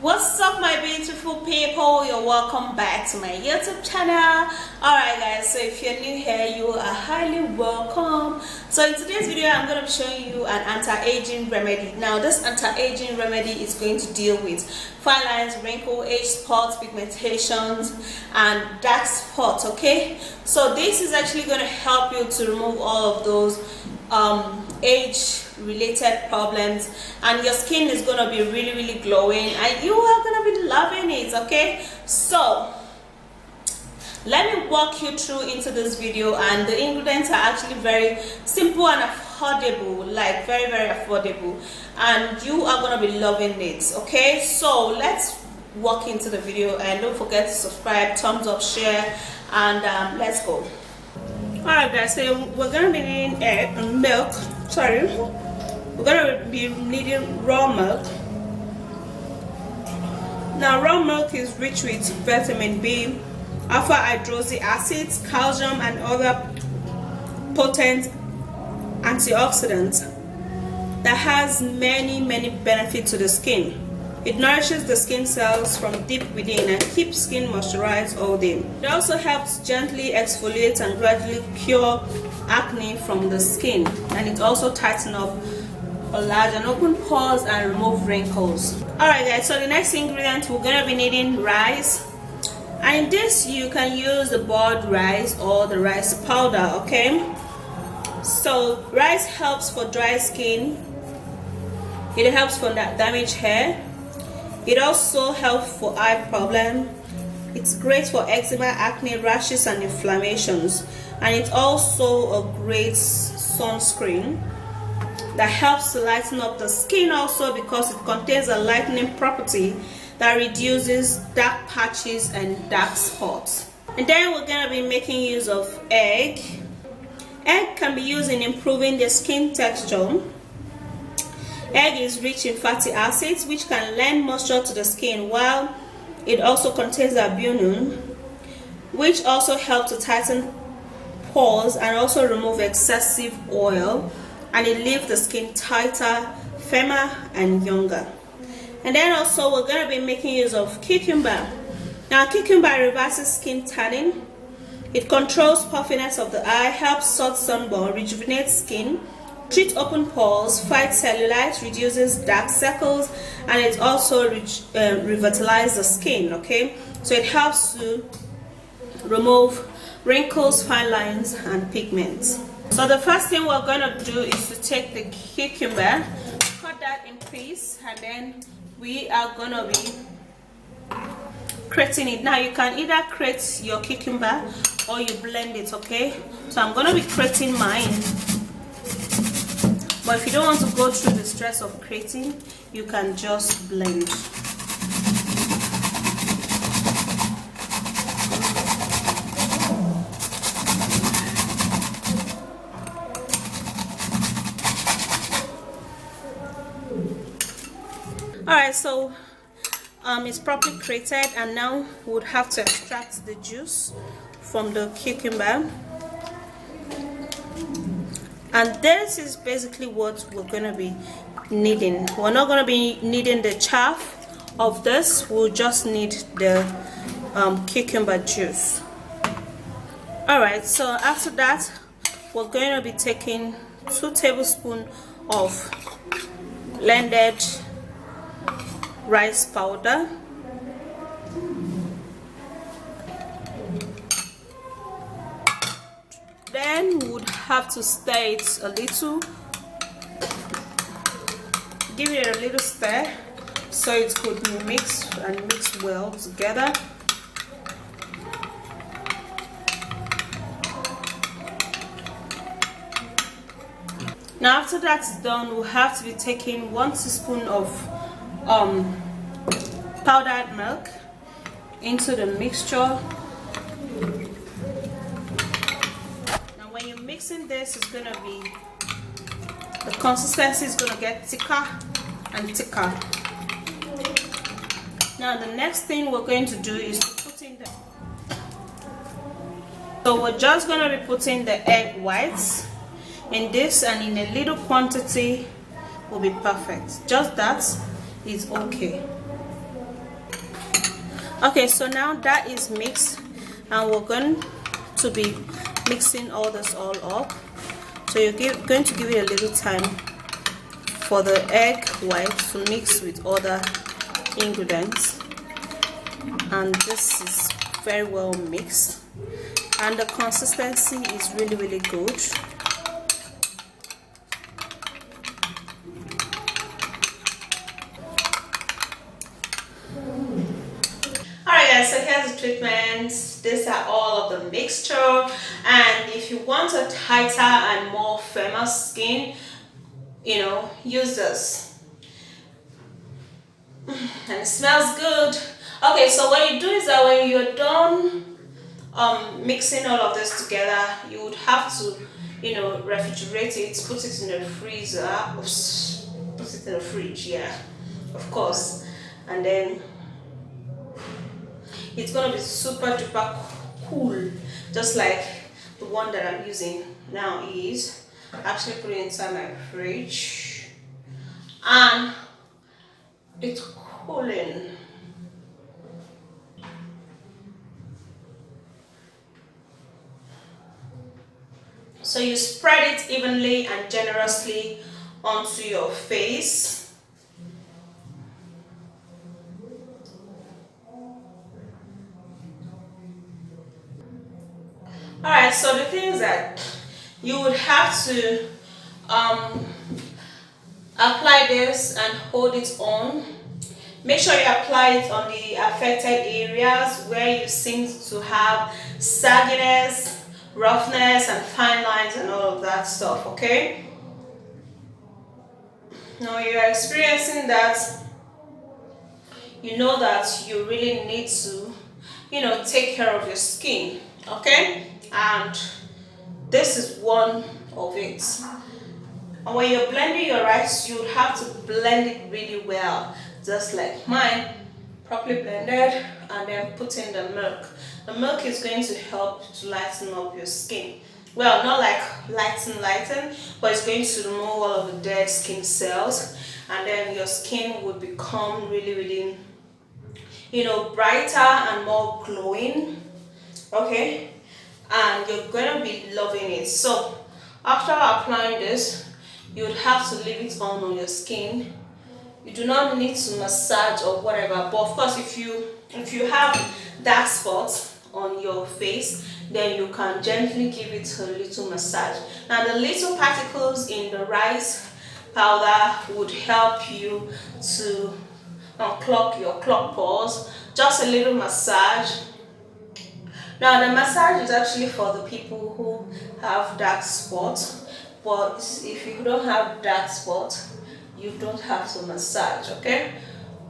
What's up, my beautiful people? You're welcome back to my YouTube channel. Alright guys, so if you're new here, you are highly welcome. So in today's video, I'm going to be showing you an anti-aging remedy. Now this anti-aging remedy is going to deal with fine lines, wrinkle, age spots, pigmentations, and dark spots. Okay, so this is actually going to help you to remove all of those age related problems, and your skin is going to be really glowing, and you are going to be loving it. Okay, so let me walk you through into this video, and the ingredients are actually very simple and affordable, like very affordable, and you are going to be loving it. Okay, so let's walk into the video, and don't forget to subscribe, thumbs up, share, and let's go. Alright guys, so we're going to be needing milk. Sorry, we're going to be needing raw milk. Now raw milk is rich with vitamin B, alpha hydroxy acids, calcium, and other potent antioxidants that has many benefits to the skin. It nourishes the skin cells from deep within and keeps skin moisturized all day. It also helps gently exfoliate and gradually cure acne from the skin, and it also tightens up large and open pores and remove wrinkles. Alright guys, so the next ingredient, we're going to be needing rice, and in this you can use the boiled rice or the rice powder. Okay, so rice helps for dry skin, it helps for that damaged hair, it also helps for eye problem, it's great for eczema, acne, rashes, and inflammations, and it's also a great sunscreen that helps to lighten up the skin also, because it contains a lightening property that reduces dark patches and dark spots. And then we're going to be making use of egg. Egg can be used in improving the skin texture. Egg is rich in fatty acids which can lend moisture to the skin, while it also contains albumin, which also helps to tighten pores and also remove excessive oil, and it leaves the skin tighter, firmer, and younger. And then also we're going to be making use of cucumber. Now cucumber reverses skin tanning, it controls puffiness of the eye, helps sort sunburn, rejuvenates skin, treats open pores, fights cellulite, reduces dark circles, and it also revitalizes the skin. Okay, so it helps to remove wrinkles, fine lines, and pigments. So the first thing we're going to do is to take the cucumber, cut that in piece, and then we are going to be grating it. Now you can either grate your cucumber or you blend it. Okay, so I'm going to be grating mine, but if you don't want to go through the stress of grating, you can just blend. Alright, so it's properly grated, and now we would have to extract the juice from the cucumber. And this is basically what we're going to be needing. We're not going to be needing the chaff of this, we'll just need the cucumber juice. Alright, so after that we're going to be taking 2 tablespoons of blended rice powder, then we would have to stir it a little, give it a little stir so it could mix well together. Now after that's done, we'll have to be taking 1 teaspoon of powdered milk into the mixture. Now when you're mixing this, it's going to be, the consistency is going to get thicker and thicker. Now the next thing we're going to do is to put in the, so we're just going to be putting the egg whites in this, and in a little quantity will be perfect. Just that is okay. Okay, so now that is mixed, and we're going to be mixing all this all up. So you're going to give it a little time for the egg white to mix with other ingredients, and this is very well mixed, and the consistency is really good. Alright guys, so here's the treatment. These are all of the mixture, and if you want a tighter and more firmer skin, you know, use this. And it smells good. Okay, so what you do is that when you're done mixing all of this together, you would have to, you know, refrigerate it, put it in the freezer, put it in the fridge, yeah, of course, and then it's gonna be super duper cool, just like the one that I'm using now is. Actually put it inside my fridge and it's cooling. So you spread it evenly and generously onto your face. Alright, so the thing is that you would have to apply this and hold it on. Make sure you apply it on the affected areas where you seem to have sagginess, roughness, and fine lines and all of that stuff, okay? Now you're experiencing that, you know that you really need to, you know, take care of your skin, okay? And this is one of it. And when you're blending your rice, you have to blend it really well, just like mine, properly blended, and then put in the milk. The milk is going to help to lighten up your skin. Well, not like lighten, but it's going to remove all of the dead skin cells, and then your skin will become really, you know, brighter and more glowing, okay? And you're going to be loving it. So after applying this, you would have to leave it on your skin. You do not need to massage or whatever, but of course if you have dark spots on your face, then you can gently give it a little massage. Now the little particles in the rice powder would help you to unclog your clogged pores. Just a little massage. Now the massage is actually for the people who have dark spots, but if you don't have dark spots, you don't have to massage, okay?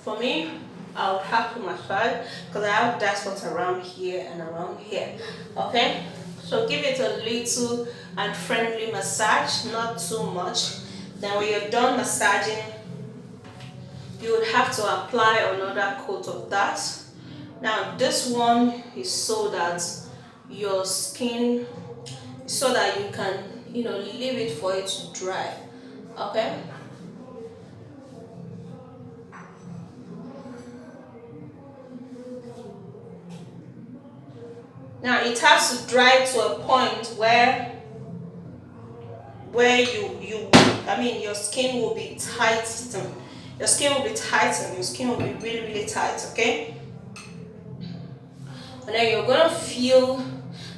For me, I would have to massage because I have dark spots around here and around here, okay? So give it a little and friendly massage, not too much. Then when you're done massaging, you would have to apply another coat of that. Now this one is so that your skin, so that you can, you know, leave it for it to dry, okay? Now it has to dry to a point where your skin will be tightened. Your skin will be tightened. Your skin will be really tight, okay? And then you're gonna feel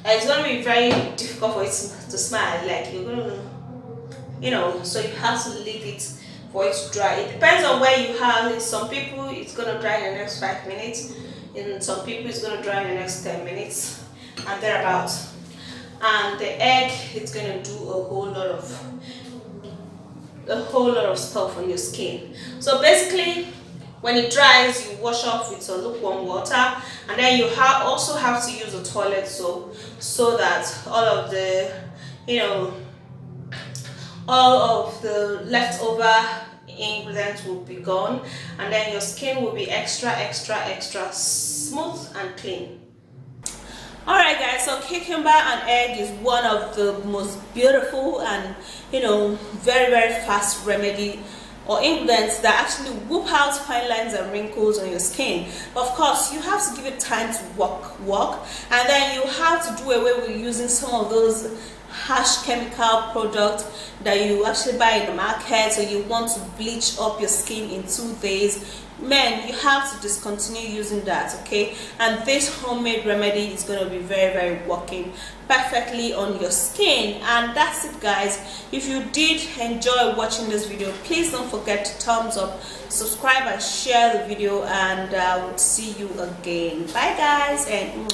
it's gonna be very difficult for it to smile. Like you're gonna, you know, so you have to leave it for it to dry. It depends on where you have it. Some people it's gonna dry in the next 5 minutes. In some people it's gonna dry in the next 10 minutes and thereabouts. And the egg, it's gonna do a whole lot of stuff on your skin. So basically, when it dries, you wash off with some lukewarm water, and then you also have to use a toilet soap so that all of the, you know, all of the leftover ingredients will be gone, and then your skin will be extra smooth and clean. Alright guys, so cucumber and egg is one of the most beautiful and, you know, very fast remedy or ingredients that actually whoop out fine lines and wrinkles on your skin. Of course, you have to give it time to work, and then you have to do away with using some of those harsh chemical products that you actually buy in the market, so you want to bleach up your skin in 2 days. Men, you have to discontinue using that, okay? And this homemade remedy is going to be very working perfectly on your skin. And that's it, guys. If you did enjoy watching this video, please don't forget to thumbs up, subscribe and share the video, and I will see you again. Bye guys, and